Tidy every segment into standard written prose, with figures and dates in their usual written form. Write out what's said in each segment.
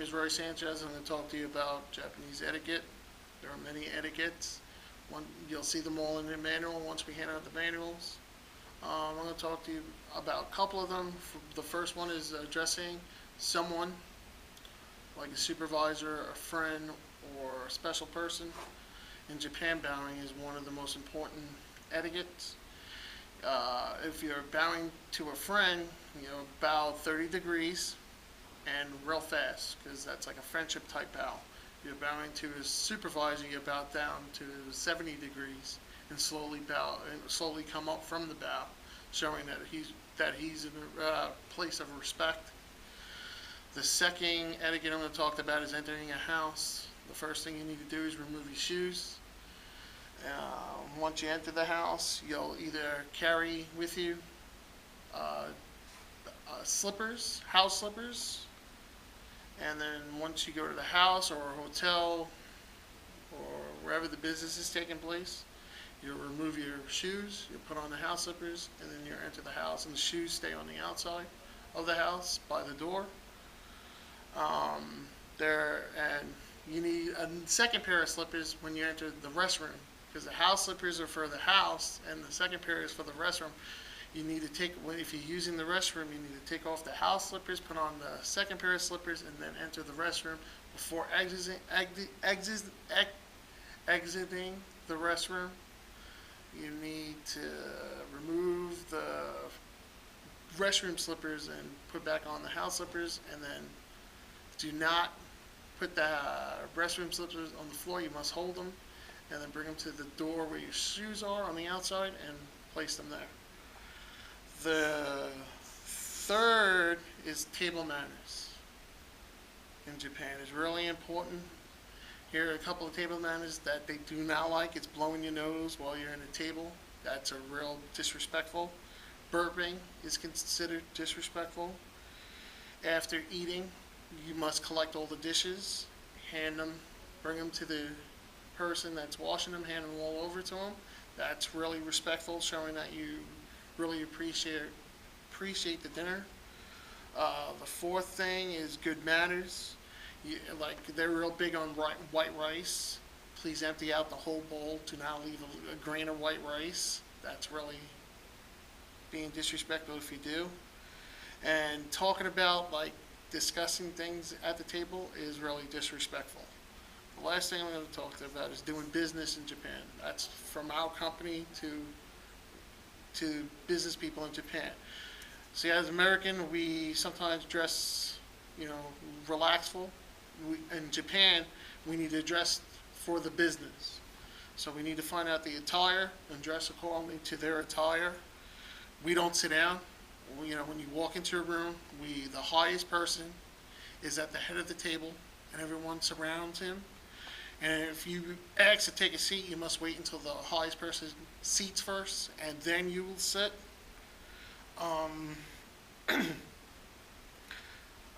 Is Roy Sanchez. I'm going to talk to you about Japanese etiquette. There are many etiquettes. You'll see them all in the manual once we hand out the manuals. I'm going to talk to you about a couple of them. The first one is addressing someone, like a supervisor, a friend, or a special person. In Japan, bowing is one of the most important etiquettes. If you're bowing to a friend, bow 30 degrees and real fast, because that's like a friendship type bow. If you're bowing to a supervisor, you bow down to 70 degrees and slowly come up from the bow, showing that he's in a place of respect. The second etiquette I'm going to talk about is entering a house. The first thing you need to do is remove your shoes. Once you enter the house, you'll either carry with you slippers, house slippers, and then once you go to the house or a hotel or wherever the business is taking place, you'll remove your shoes, you'll put on the house slippers, and then you enter the house, and the shoes stay on the outside of the house by the door. And you need a second pair of slippers when you enter the restroom, because the house slippers are for the house and the second pair is for the restroom. You need to if you're using the restroom, you need to take off the house slippers, put on the second pair of slippers, and then enter the restroom. Before exiting the restroom, you need to remove the restroom slippers and put back on the house slippers, and then do not put the restroom slippers on the floor. You must hold them and then bring them to the door where your shoes are on the outside and place them there. The third is table manners. In Japan, it's really important. Here are a couple of table manners that they do not like. It's blowing your nose while you're in a table. That's a real disrespectful. Burping is considered disrespectful. After eating, you must collect all the dishes, bring them to the person that's washing them, hand them all over to them. That's really respectful, showing that you really appreciate the dinner. The fourth thing is good manners. They're real big on white rice. Please empty out the whole bowl. Do not leave a grain of white rice. That's really being disrespectful if you do. And talking about discussing things at the table is really disrespectful. The last thing I'm going to talk about is doing business in Japan. That's from our company to business people in Japan. See, as American, we sometimes dress, relaxful. In Japan, we need to dress for the business. So we need to find out the attire and dress accordingly to their attire. We don't sit down. When you walk into a room, the highest person is at the head of the table, and everyone surrounds him. And if you ask to take a seat, you must wait until the highest person seats first, and then you will sit.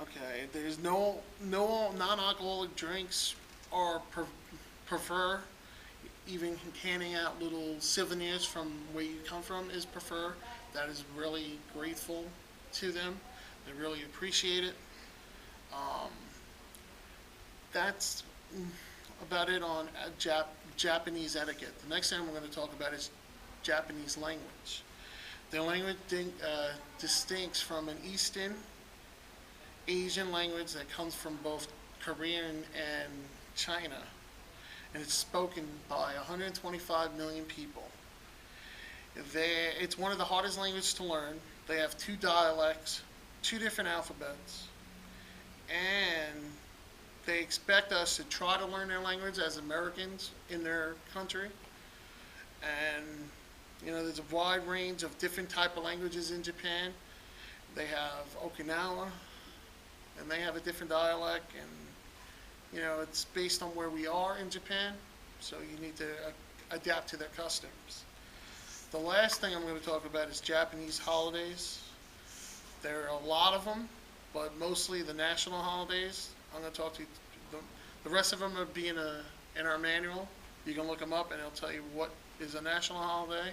Okay, there's no non-alcoholic drinks or prefer. Even handing out little souvenirs from where you come from is preferred. That is really grateful to them. They really appreciate it. That's about it on Japanese etiquette. The next thing I'm going to talk about is Japanese language. The language distincts from an Eastern Asian language that comes from both Korean and China, and it's spoken by 125 million people. It's one of the hardest languages to learn. They have 2 dialects, 2 different alphabets, and they expect us to try to learn their language as Americans in their country. And there's a wide range of different type of languages in Japan. They have Okinawa, and they have a different dialect, and it's based on where we are in Japan, so you need to adapt to their customs. The last thing I'm going to talk about is Japanese holidays. There are a lot of them, but mostly the national holidays. I'm going to talk to you. The rest of them are being in our manual. You can look them up, and it'll tell you what is a national holiday.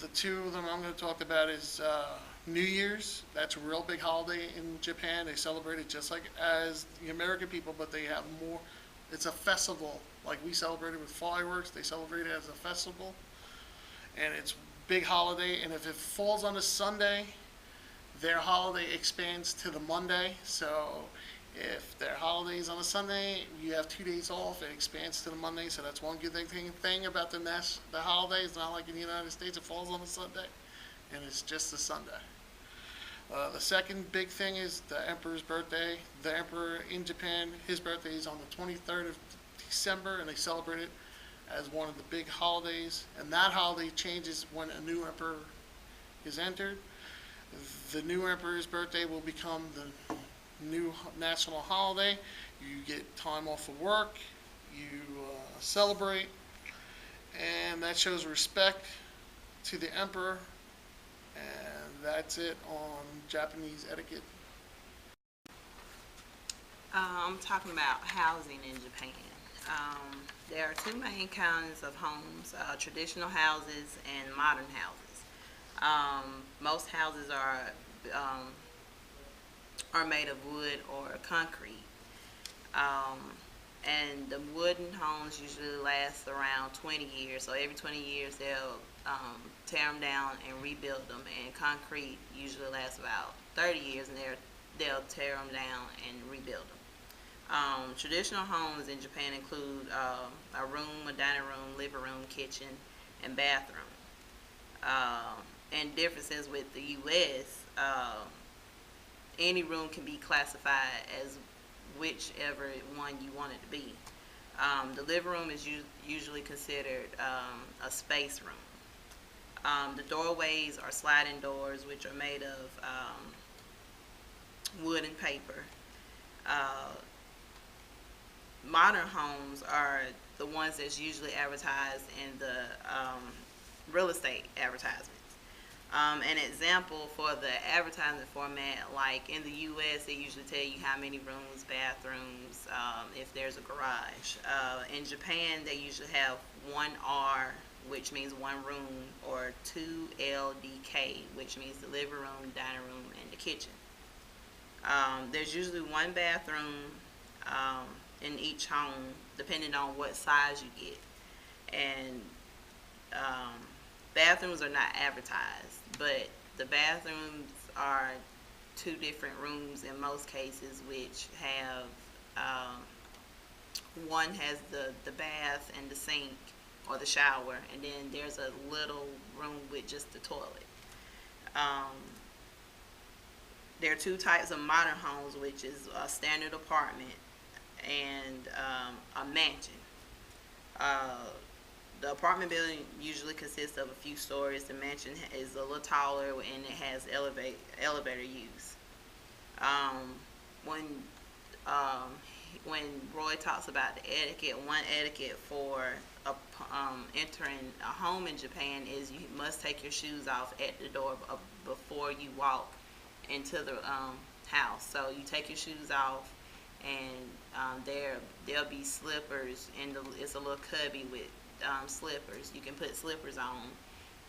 The 2 of them I'm going to talk about is New Year's, that's a real big holiday in Japan. They celebrate it just like as the American people, but they have more. It's a festival. Like we celebrate it with fireworks, they celebrate it as a festival, and it's big holiday. And if it falls on a Sunday, their holiday expands to the Monday. So if their holiday is on a Sunday, you have 2 days off. It expands to the Monday. So that's one good thing about the holiday. It's not like in the United States it falls on a Sunday, and it's just a Sunday. The second big thing is the emperor's birthday. The emperor in Japan, his birthday is on the 23rd of December, and they celebrate it as one of the big holidays. And that holiday changes when a new emperor is entered. The new emperor's birthday will become the new national holiday. You get time off of work, you celebrate, and that shows respect to the emperor. And that's it on Japanese etiquette. I'm talking about housing in Japan. There are two main kinds of homes, traditional houses and modern houses. Most houses are made of wood or concrete. And the wooden homes usually last around 20 years. So every 20 years they'll tear them down and rebuild them. And concrete usually lasts about 30 years, and they'll tear them down and rebuild them. Traditional homes in Japan include a room, a dining room, living room, kitchen, and bathroom. And differences with the U.S., any room can be classified as whichever one you want it to be. The living room is usually considered a space room. The doorways are sliding doors, which are made of wood and paper. Modern homes are the ones that's usually advertised in the real estate advertisements. An example for the advertising format, like in the U.S., they usually tell you how many rooms, bathrooms, if there's a garage. In Japan, they usually have 1R, which means one room, or 2LDK, which means the living room, dining room, and the kitchen. There's usually one bathroom in each home, depending on what size you get. And bathrooms are not advertised, but the bathrooms are two different rooms in most cases, which have one has the bath and the sink or the shower, and then there's a little room with just the toilet. There are two types of modern homes, which is a standard apartment and a mansion. The apartment building usually consists of a few stories. The mansion is a little taller and it has elevator use. When Roy talks about the etiquette, one etiquette for entering a home in Japan is you must take your shoes off at the door before you walk into the house. So you take your shoes off, and there'll be slippers, and it's a little cubby with slippers. You can put slippers on,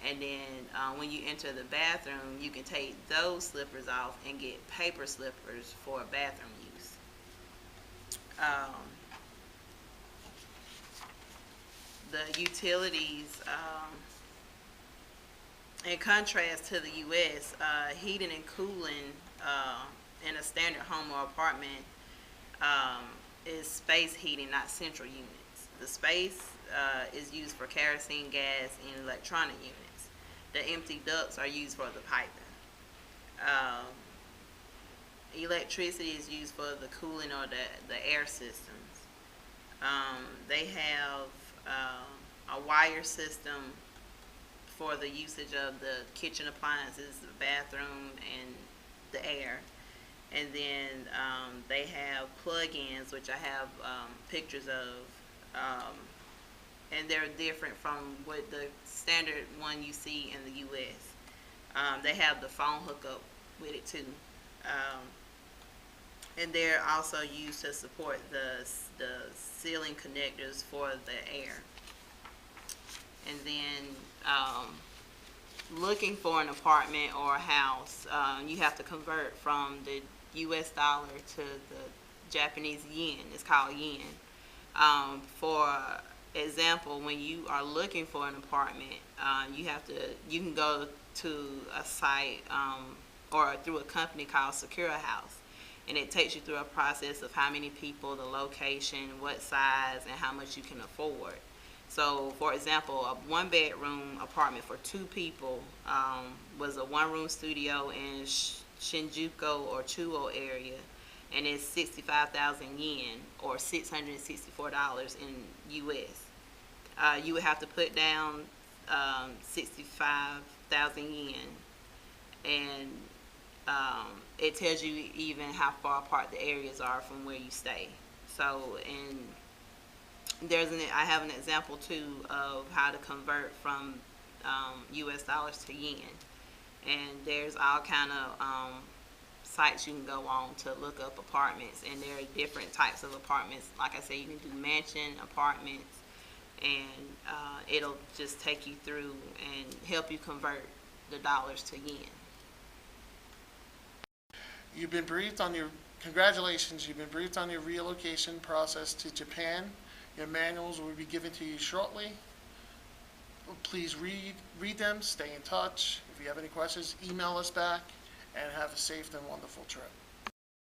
and then when you enter the bathroom, you can take those slippers off and get paper slippers for bathroom use. The utilities, in contrast to the U.S., heating and cooling in a standard home or apartment is space heating, not central units. The space is used for kerosene, gas, and electronic units. The empty ducts are used for the piping. Electricity is used for the cooling or the air systems. They have a wire system for the usage of the kitchen appliances, the bathroom, and the air. And then they have plug-ins, which I have pictures of, and they're different from what the standard one you see in the U.S. They have the phone hookup with it too, and they're also used to support the ceiling connectors for the air. And then looking for an apartment or a house, you have to convert from the U.S. dollar to the Japanese yen. It's called yen. For example, when you are looking for an apartment, you can go to a site or through a company called Secure House, and it takes you through a process of how many people, the location, what size, and how much you can afford. So, for example, a one-bedroom apartment for 2 people was a one-room studio in Shinjuku or Chuo area, and it's 65,000 yen or $664 in U.S. You would have to put down 65,000 yen, and it tells you even how far apart the areas are from where you stay. So, and I have an example too of how to convert from U.S. dollars to yen, and there's all kind of sites you can go on to look up apartments, and there are different types of apartments. Like I said, you can do mansion apartments, and it'll just take you through and help you convert the dollars to yen. You've been briefed on your, congratulations, you've been briefed on your relocation process to Japan. Your manuals will be given to you shortly. Please read them, stay in touch. If you have any questions, email us back, and have a safe and wonderful trip.